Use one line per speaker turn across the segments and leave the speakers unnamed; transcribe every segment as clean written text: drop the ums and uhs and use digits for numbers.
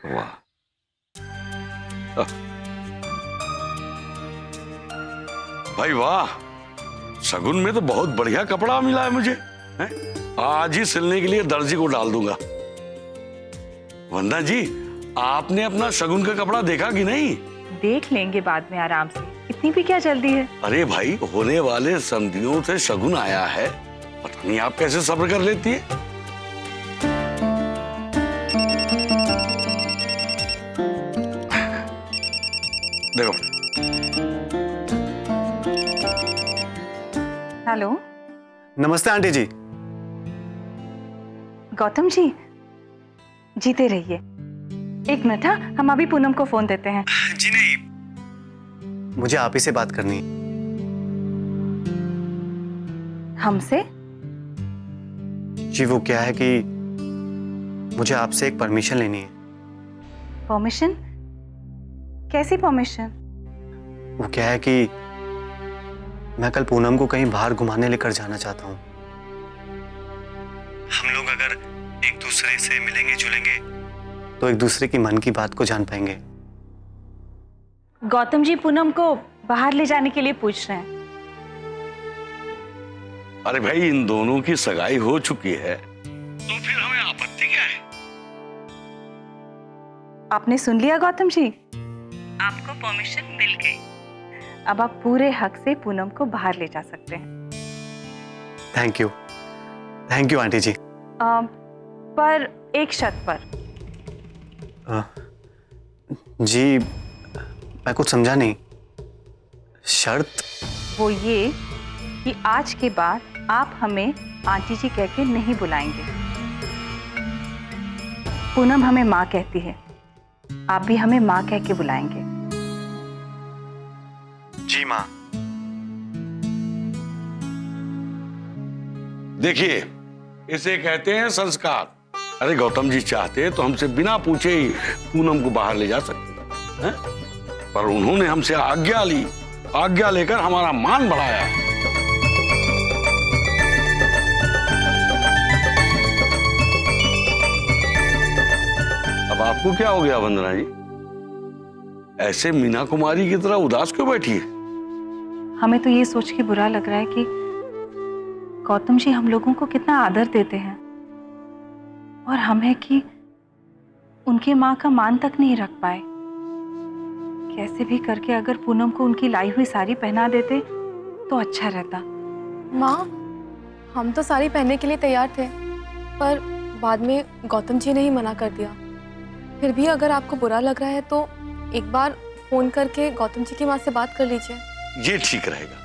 वाह। भाई वाह, शगुन में तो बहुत बढ़िया कपड़ा मिला है मुझे। हैं? आज ही सिलने के लिए दर्जी को डाल दूंगा। वंदना जी, आपने अपना शगुन का कपड़ा देखा कि नहीं?
देख लेंगे बाद में आराम से, इतनी भी क्या जल्दी है।
अरे भाई, होने वाले समधियों से शगुन आया है, पता नहीं आप कैसे सब्र कर लेती है। देखो।
हेलो।
नमस्ते आंटी जी।
गौतम जी, जीते रहिए। एक मिनट, हाँ, हम अभी पूनम को फोन देते हैं।
जी नहीं, मुझे आप ही से बात करनी है।
हमसे?
जी वो क्या है कि मुझे आपसे एक परमिशन लेनी है।
परमिशन? कैसी परमिशन?
वो क्या है कि मैं कल पूनम को कहीं बाहर घुमाने लेकर जाना चाहता हूँ। हम लोग अगर एक दूसरे से मिलेंगे जुलेंगे तो एक दूसरे की मन की बात को जान पाएंगे।
गौतम जी पूनम को बाहर ले जाने के लिए पूछ रहे हैं।
अरे भाई, इन दोनों की सगाई हो चुकी है, तो फिर हमें आपत्ति क्या है?
आपने सुन लिया गौतम जी, आपको परमिशन मिल गई। अब आप पूरे हक से पूनम को बाहर ले जा सकते हैं।
थैंक यू आंटी जी।
पर एक शर्त पर।
जी मैं कुछ समझा नहीं। शर्त?
वो ये कि आज के बाद आप हमें आंटी जी कह के नहीं बुलाएंगे। पूनम हमें माँ कहती है, आप भी हमें माँ कह के बुलाएंगे।
जी माँ।
देखिए, इसे कहते हैं संस्कार। अरे गौतम जी चाहते तो हमसे बिना पूछे ही पूनम को बाहर ले जा सकते हैं, पर उन्होंने हमसे आज्ञा ली, आज्ञा लेकर हमारा मान बढ़ाया। अब आपको क्या हो गया वंदना जी? ऐसे मीना कुमारी की तरह उदास क्यों बैठी है?
हमें तो ये सोच के बुरा लग रहा है कि गौतम जी हम लोगों को कितना आदर देते हैं, और हम है कि उनकी माँ का मान तक नहीं रख पाए। कैसे भी करके अगर पूनम को उनकी लाई हुई साड़ी पहना देते तो अच्छा रहता।
माँ, हम तो साड़ी पहनने के लिए तैयार थे, पर बाद में गौतम जी ने ही मना कर दिया। फिर भी अगर आपको बुरा लग रहा है तो एक बार फोन करके गौतम जी की माँ से बात कर लीजिए।
ये ठीक रहेगा।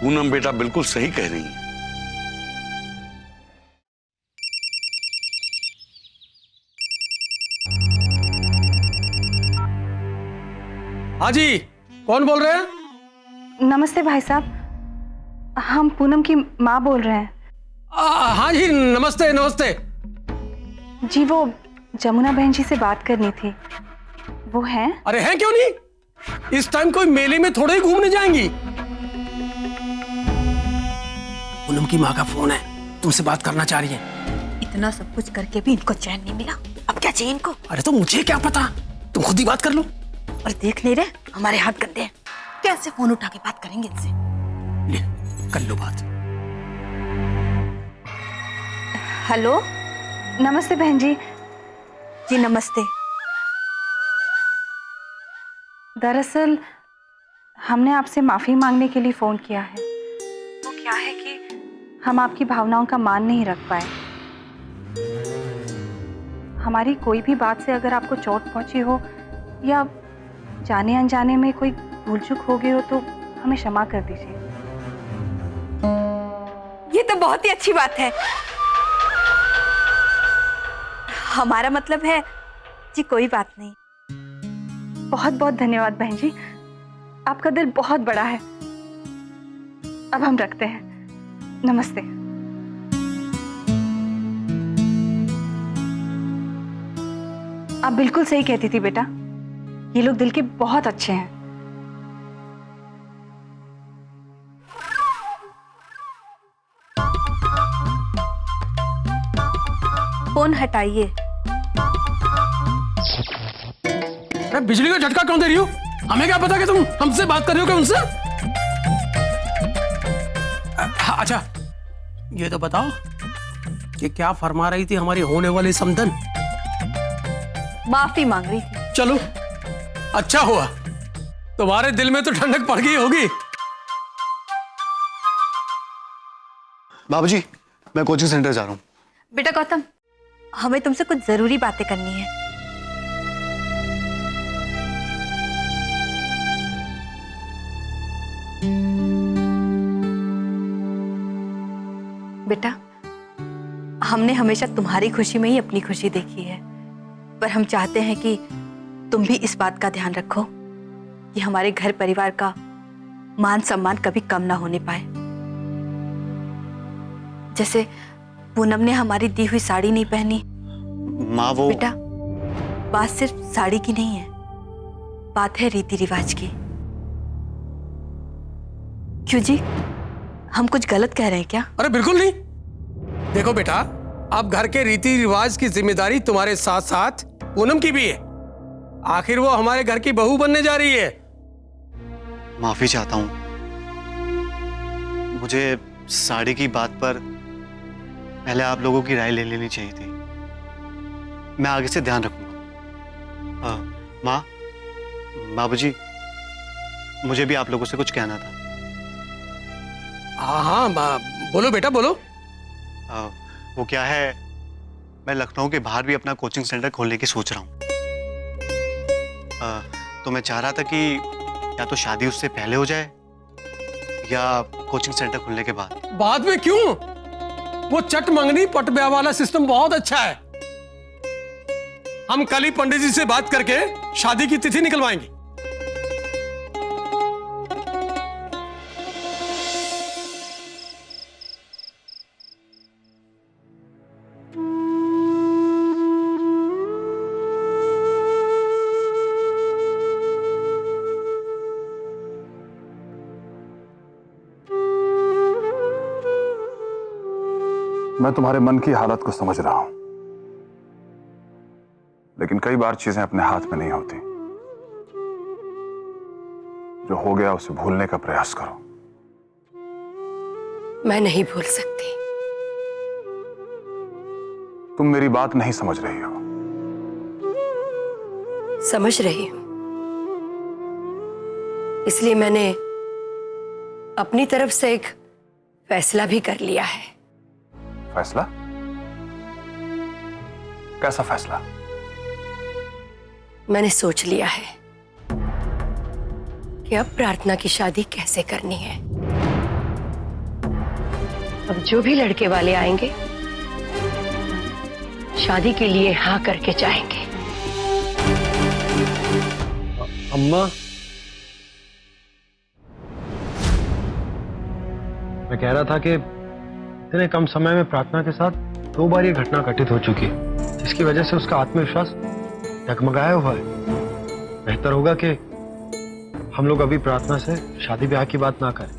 पूनम बेटा बिल्कुल सही कह रही है।
हाँ जी, कौन बोल रहे हैं?
नमस्ते भाई साहब, हम पूनम की माँ बोल रहे हैं।
हाँ जी, नमस्ते नमस्ते।
जी वो जमुना बहन जी से बात करनी थी, वो हैं?
अरे हैं क्यों नहीं, इस टाइम कोई मेले में थोड़े ही घूमने जाएंगी। पूनम की माँ का फोन है, तुमसे बात करना चाह रही है।
इतना सब कुछ करके भी इनको चैन नहीं मिला, अब क्या चाहिए इनको?
अरे तो मुझे क्या पता, तुम खुद ही बात कर लो।
और देख नहीं रहे हमारे हाथ गंदे हैं, कैसे फोन उठा के बात करेंगे इनसे?
ले कर लो बात।
हेलो।
नमस्ते बहन जी।
जी नमस्ते।
दरअसल हमने आपसे माफी मांगने के लिए फोन किया है। वो क्या है कि हम आपकी भावनाओं का मान नहीं रख पाए। हमारी कोई भी बात से अगर आपको चोट पहुंची हो या जाने अनजाने में कोई भूल चूक हो गई हो तो हमें क्षमा कर दीजिए।
ये तो बहुत ही अच्छी बात है। हमारा मतलब है जी कोई बात नहीं।
बहुत बहुत धन्यवाद बहन जी, आपका दिल बहुत बड़ा है। अब हम रखते हैं, नमस्ते। आप बिल्कुल सही कहती थी बेटा, ये लोग दिल के बहुत अच्छे हैं।
फोन हटाइए।
अरे बिजली का झटका क्यों दे रही हो? हमें क्या पता कि तुम हमसे बात कर रही हो क्या उनसे? अच्छा ये तो बताओ कि क्या फरमा रही थी हमारी होने वाली समधन?
माफी मांग रही थी।
चलो अच्छा हुआ, तुम्हारे दिल में तो ठंडक पड़ गई होगी।
बाबूजी, मैं कोचिंग सेंटर जा रहा हूँ।
बेटा गौतम, हमें तुमसे कुछ जरूरी बातें करनी है। बेटा, हमने हमेशा तुम्हारी खुशी में ही अपनी खुशी देखी है, पर हम चाहते हैं कि तुम भी इस बात का ध्यान रखो कि हमारे घर परिवार का मान सम्मान कभी कम ना होने पाए। जैसे पूनम ने हमारी दी हुई साड़ी नहीं पहनी।
माँ वो
बेटा, बात सिर्फ साड़ी की नहीं है, बात है रीति रिवाज की। क्यों जी, हम कुछ गलत कह रहे हैं क्या?
अरे बिल्कुल नहीं। देखो बेटा, अब घर के रीति रिवाज की जिम्मेदारी तुम्हारे साथ साथ पूनम की भी है। आखिर वो हमारे घर की बहू बनने जा रही है।
माफी चाहता हूँ, मुझे साड़ी की बात पर पहले आप लोगों की राय ले लेनी चाहिए थी। मैं आगे से ध्यान रखूंगा। माँ, बाबूजी, मुझे भी आप लोगों से कुछ कहना था।
हाँ बोलो बेटा बोलो।
वो क्या है, मैं लखनऊ के बाहर भी अपना कोचिंग सेंटर खोलने की सोच रहा हूँ। तो मैं चाह रहा था कि या तो शादी उससे पहले हो जाए या कोचिंग सेंटर खुलने के बाद।
बाद में क्यों? वो चट मंगनी पट ब्याह वाला सिस्टम बहुत अच्छा है। हम कल ही पंडित जी से बात करके शादी की तिथि निकलवाएंगे।
मैं तुम्हारे मन की हालत को समझ रहा हूं, लेकिन कई बार चीजें अपने हाथ में नहीं होती। जो हो गया उसे भूलने का प्रयास करो।
मैं नहीं भूल सकती।
तुम मेरी बात नहीं समझ रही हो।
समझ रही हूं, इसलिए मैंने अपनी तरफ से एक फैसला भी कर लिया है।
फैसला? कैसा फैसला?
मैंने सोच लिया है कि अब प्रार्थना की शादी कैसे करनी है। अब जो भी लड़के वाले आएंगे शादी के लिए हाँ करके जाएंगे।
अम्मा,
मैं कह रहा था कि इतने कम समय में प्रार्थना के साथ 2 बार ये घटना घटित हो चुकी है, जिसकी वजह से उसका आत्मविश्वास डगमगाया हुआ है। बेहतर होगा कि हम लोग अभी प्रार्थना से शादी ब्याह की बात ना करें।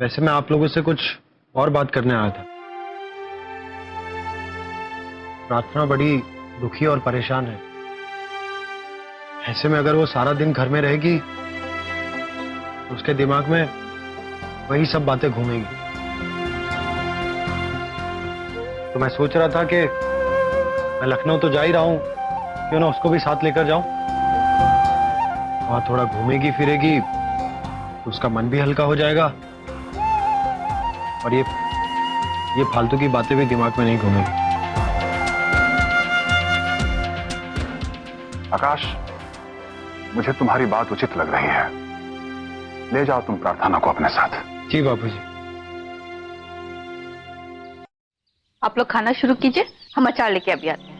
वैसे मैं आप लोगों से कुछ और बात करने आया था। प्रार्थना बड़ी दुखी और परेशान है। ऐसे में अगर वो सारा दिन घर में रहेगी तो उसके दिमाग में वही सब बातें घूमेंगी। तो मैं सोच रहा था कि मैं लखनऊ तो जा ही रहा हूं, क्यों ना उसको भी साथ लेकर जाऊं। वहां थोड़ा घूमेगी फिरेगी तो उसका मन भी हल्का हो जाएगा और ये फालतू की बातें भी दिमाग में नहीं घूमेंगी।
आकाश, मुझे तुम्हारी बात उचित लग रही है। ले जाओ तुम प्रार्थना को अपने साथ।
जी बापूजी।
आप लोग खाना शुरू कीजिए, हम अचार लेके अभी आते हैं।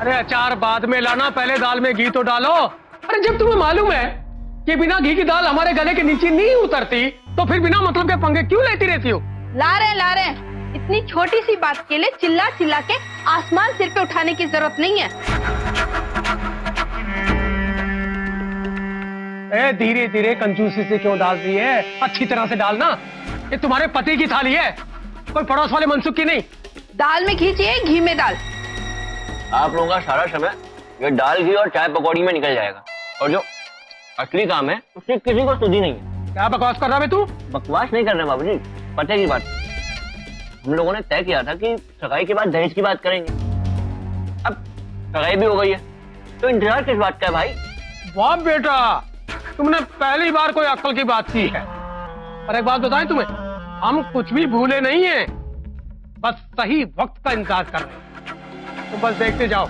अरे अचार बाद में लाना, पहले दाल में घी तो डालो। अरे जब तुम्हें मालूम है कि बिना घी की दाल हमारे गले के नीचे नहीं उतरती, तो फिर बिना मतलब के पंगे क्यों लेती रहती हो?
ला रहे हैं। इतनी छोटी सी बात के लिए चिल्ला चिल्ला के आसमान सिर पे उठाने की जरूरत नहीं है।
धीरे धीरे कंजूसी से क्यों डाल रही है? अच्छी तरह से डालना। ये तुम्हारे पति की थाली है, कोई पड़ोस वाले मनसुख की नहीं।
दाल में घी चाहिए, घी में दाल।
आप लोगों का सारा समय ये दाल घी और चाय पकौड़ी में निकल जाएगा, और जो असली काम है उससे किसी को सुधी नहीं है।
क्या बकवास कर रहा है तू?
बकवास नहीं कर रहे बाबूजी, पते की बात। हम लोगों ने तय किया था कि सगाई के बाद दहेज की बात करेंगे। अब सगाई भी हो गई है, तो इंतजार किस बात का है भाई?
वाह बेटा, तुमने पहली बार कोई अक्ल की बात की है। पर एक बात बताएं तुम्हें, हम कुछ भी भूले नहीं हैं, बस सही वक्त का इंतजार कर रहे हैं। तो बस देखते जाओ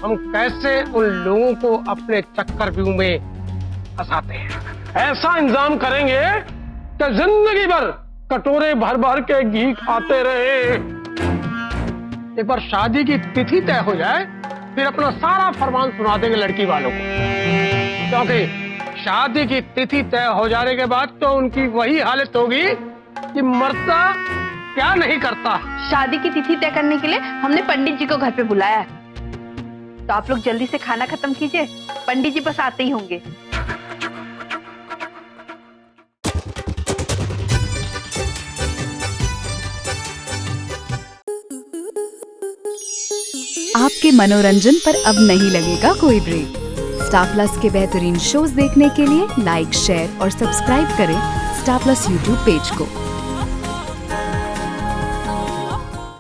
हम कैसे उन लोगों को अपने चक्रव्यूह में फंसाते हैं। ऐसा इंतजाम करेंगे कि जिंदगी भर कटोरे भर भर के घी खाते रहे। एक बार शादी की तिथि तय हो जाए, फिर अपना सारा फरमान सुना देंगे लड़की वालों को, क्योंकि शादी की तिथि तय हो जाने के बाद तो उनकी वही हालत होगी कि मरता क्या नहीं करता।
शादी की तिथि तय करने के लिए हमने पंडित जी को घर पे बुलाया है, तो आप लोग जल्दी से खाना खत्म कीजिए, पंडित जी बस आते ही होंगे।
आपके मनोरंजन पर अब नहीं लगेगा कोई ब्रेक। स्टार प्लस के बेहतरीन शोज देखने के लिए लाइक, शेयर और सब्सक्राइब करें स्टार प्लस यूट्यूब पेज को।